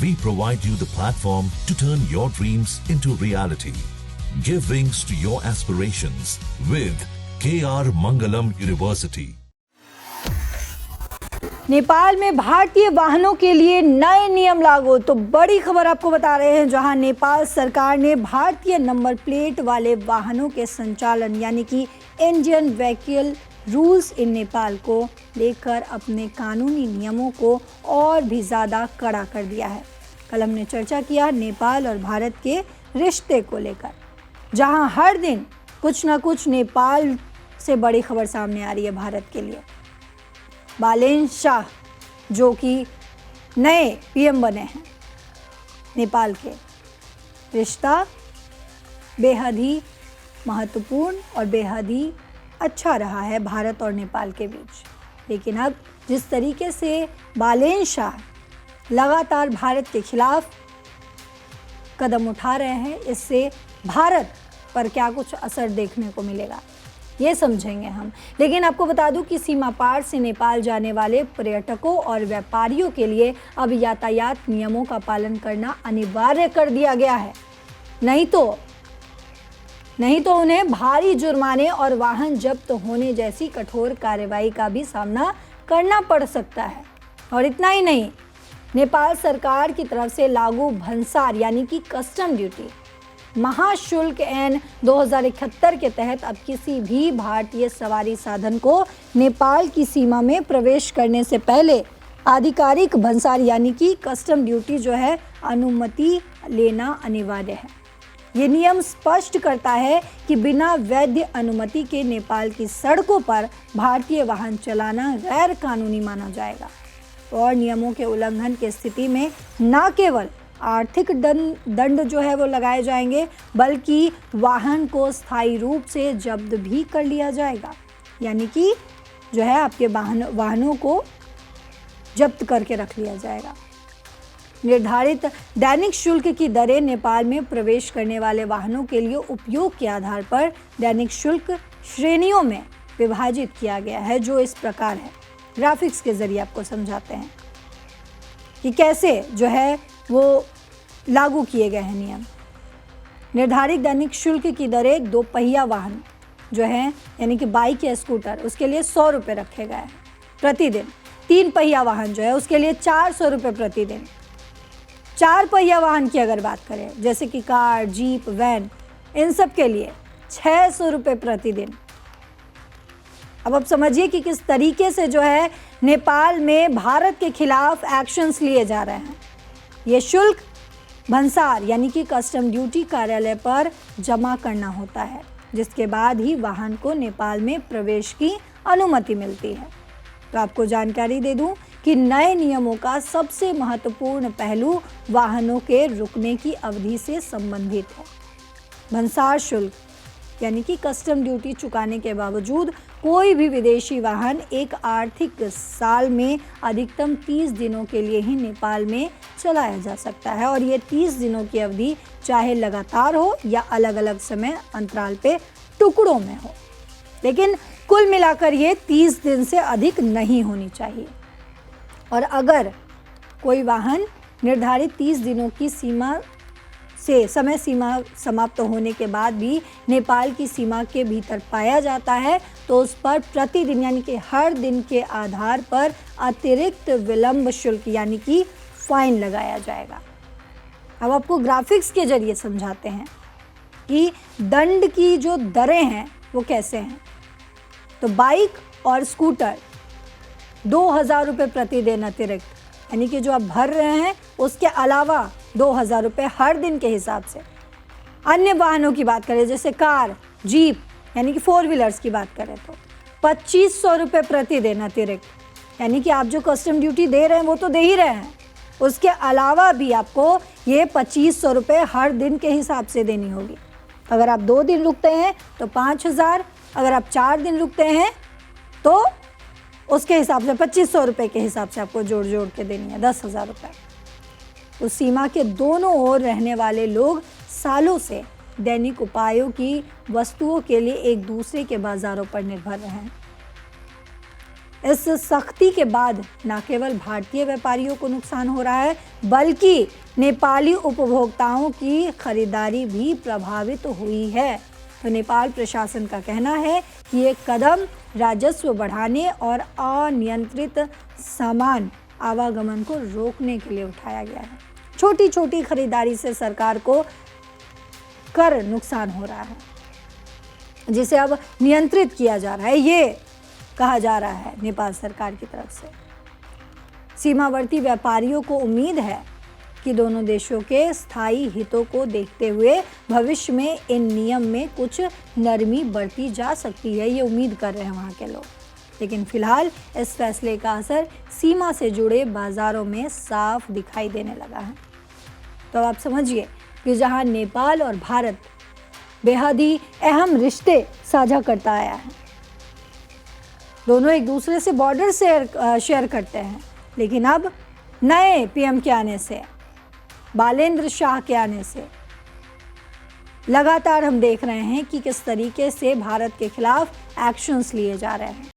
We provide you the platform to turn your dreams into reality. Give wings to your aspirations with KR Mangalam University. Nepal में भारतीय वाहनों के लिए नए नियम लागू। तो बड़ी खबर आपको बता रहे हैं, जहां नेपाल सरकार ने भारतीय नंबर प्लेट वाले वाहनों के संचालन यानी कि Indian vehicle rules in Nepal को लेकर अपने कानूनी नियमों को और भी ज़्यादा कड़ा कर दिया है। कल हमने चर्चा किया नेपाल और भारत के रिश्ते को लेकर, जहां हर दिन कुछ ना कुछ नेपाल से बड़ी खबर सामने आ रही है भारत के लिए। बालेन शाह जो कि नए पीएम बने हैं नेपाल के, रिश्ता बेहद ही महत्वपूर्ण और बेहद ही अच्छा रहा है भारत और नेपाल के बीच। लेकिन अब जिस तरीके से बालेन शाह लगातार भारत के खिलाफ कदम उठा रहे हैं, इससे भारत पर क्या कुछ असर देखने को मिलेगा, ये समझेंगे हम। लेकिन आपको बता दूं कि सीमा पार से नेपाल जाने वाले पर्यटकों और व्यापारियों के लिए अब यातायात नियमों का पालन करना अनिवार्य कर दिया गया है। नहीं तो उन्हें भारी जुर्माने और वाहन जब्त होने जैसी कठोर कार्रवाई का भी सामना करना पड़ सकता है। और इतना ही नहीं, नेपाल सरकार की तरफ से लागू भंसार यानी कि कस्टम ड्यूटी महाशुल्क एन 2071 के तहत अब किसी भी भारतीय सवारी साधन को नेपाल की सीमा में प्रवेश करने से पहले आधिकारिक भंसार यानी कि कस्टम ड्यूटी जो है अनुमति लेना अनिवार्य है। ये नियम स्पष्ट करता है कि बिना वैध अनुमति के नेपाल की सड़कों पर भारतीय वाहन चलाना गैर कानूनी माना जाएगा और नियमों के उल्लंघन की स्थिति में न केवल आर्थिक दंड जो है वो लगाए जाएंगे, बल्कि वाहन को स्थायी रूप से जब्त भी कर लिया जाएगा। यानी कि जो है आपके वाहनों को जब्त करके रख लिया जाएगा। निर्धारित दैनिक शुल्क की दरें नेपाल में प्रवेश करने वाले वाहनों के लिए उपयोग के आधार पर दैनिक शुल्क श्रेणियों में विभाजित किया गया है, जो इस प्रकार है। ग्राफिक्स के जरिए आपको समझाते हैं कि कैसे जो है वो लागू किए गए हैं नियम। निर्धारित दैनिक शुल्क की दरें 2 पहिया वाहन जो है यानी कि बाइक या स्कूटर, उसके लिए 100 रुपये रखे गए हैं प्रतिदिन। 3 पहिया वाहन जो है उसके लिए 400 रुपये प्रतिदिन। 4 पहिया वाहन की अगर बात करें जैसे कि कार, जीप, वैन, इन सब के लिए 600 रुपये प्रतिदिन। अब आप समझिए कि किस तरीके से जो है नेपाल में भारत के खिलाफ एक्शंस लिए जा रहे हैं। ये शुल्क भंसार यानी कि कस्टम ड्यूटी कार्यालय पर जमा करना होता है, जिसके बाद ही वाहन को नेपाल में प्रवेश की अनुमति मिलती है। तो आपको जानकारी दे दूं कि नए नियमों का सबसे महत्वपूर्ण पहलू वाहनों के रुकने की अवधि से संबंधित है। भंसार शुल्क यानी कि कस्टम ड्यूटी चुकाने के बावजूद कोई भी विदेशी वाहन एक आर्थिक साल में अधिकतम 30 दिनों के लिए ही नेपाल में चलाया जा सकता है। और ये 30 दिनों की अवधि चाहे लगातार हो या अलग अलग समय अंतराल पे टुकड़ों में हो, लेकिन कुल मिलाकर ये 30 दिन से अधिक नहीं होनी चाहिए। और अगर कोई वाहन निर्धारित 30 दिनों की समय सीमा समाप्त होने के बाद भी नेपाल की सीमा के भीतर पाया जाता है तो उस पर प्रतिदिन यानी कि हर दिन के आधार पर अतिरिक्त विलंब शुल्क यानी कि फाइन लगाया जाएगा। अब आपको ग्राफिक्स के जरिए समझाते हैं कि दंड की जो दरें हैं वो कैसे हैं। तो बाइक और स्कूटर 2000 रुपये प्रतिदिन अतिरिक्त यानी कि जो आप भर रहे हैं उसके अलावा 2000 रुपये हर दिन के हिसाब से। अन्य वाहनों की बात करें जैसे कार, जीप यानी कि 4 व्हीलर्स की बात करें तो 2500 रुपये प्रतिदिन अतिरिक्त यानी कि आप जो कस्टम ड्यूटी दे रहे हैं वो तो दे ही रहे हैं, उसके अलावा भी आपको ये 2500 रुपये हर दिन के हिसाब से देनी होगी। अगर आप 2 दिन रुकते हैं तो 5000, अगर आप 4 दिन रुकते हैं तो उसके हिसाब से 2500 रुपये के हिसाब से आपको जोड़ के देनी है 10,000 रुपये। उस सीमा के दोनों ओर रहने वाले लोग सालों से दैनिक उपायों की वस्तुओं के लिए एक दूसरे के बाज़ारों पर निर्भर रहे हैं। इस सख्ती के बाद न केवल भारतीय व्यापारियों को नुकसान हो रहा है, बल्कि नेपाली उपभोक्ताओं की खरीदारी भी प्रभावित हुई है। तो नेपाल प्रशासन का कहना है कि ये कदम राजस्व बढ़ाने और अनियंत्रित सामान आवागमन को रोकने के लिए उठाया गया है। छोटी छोटी खरीदारी से सरकार को कर नुकसान हो रहा है, जिसे अब नियंत्रित किया जा रहा है, ये कहा जा रहा है नेपाल सरकार की तरफ से। सीमावर्ती व्यापारियों को उम्मीद है कि दोनों देशों के स्थायी हितों को देखते हुए भविष्य में इन नियम में कुछ नरमी बरती जा सकती है, ये उम्मीद कर रहे हैं वहाँ के लोग। लेकिन फिलहाल इस फैसले का असर सीमा से जुड़े बाजारों में साफ दिखाई देने लगा है। तो आप समझिए कि जहाँ नेपाल और भारत बेहद ही अहम रिश्ते साझा करता आया है, दोनों एक दूसरे से बॉर्डर शेयर करते हैं, लेकिन अब नए पीएम के आने से, बालेंद्र शाह के आने से लगातार हम देख रहे हैं कि किस तरीके से भारत के खिलाफ एक्शंस लिए जा रहे हैं।